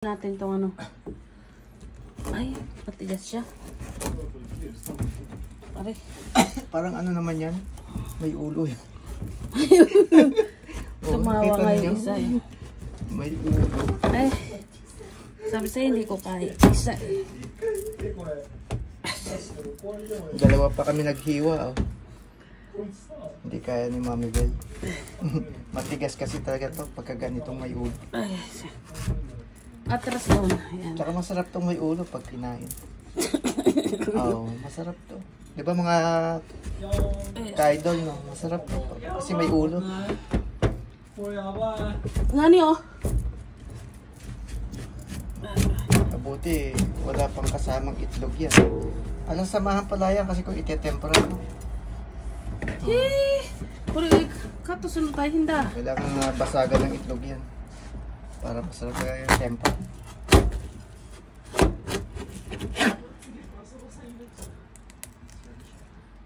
Natin tong ano. Ay, matigas siya. Pare. Parang ano naman yan? May ulo yan. Tumawa nga yung isa eh. May ulo. Ay, sabi sa'yo hindi ko kaya. Isa. Dalawa pa kami naghiwa. Oh. Hindi kaya ni Mami Bel. Matigas kasi talaga to pagka ganitong may ulo. Ay, atras doon. Ayan. Tsaka masarap tong may ulo pag kinain. Oo, masarap to. Di ba mga ka-idol, no? Masarap to. Kasi may ulo. Ngani oh. Mabuti, wala pang kasamang itlog yan. Alang samahan pala yan kasi kung itetempera mo. Hee! Puro katusunod tayo hinda. Kailangan basagan ng itlog yan. Para masarap kaya yung tempa.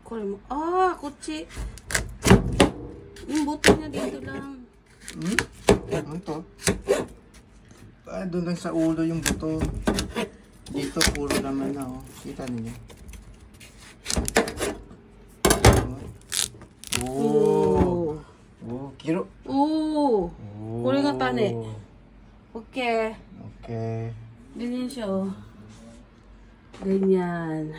Kunin mo. Ah, kutsi. Yung buto niya dito lang. Ano to? Doon lang sa ulo yung buto. Dito puro naman na. Oh. Kita niyo. Oh. Oh, kiro. Oo. Kunin nga tani. Okay. Okay. Ganyan siya oh. Ganyan.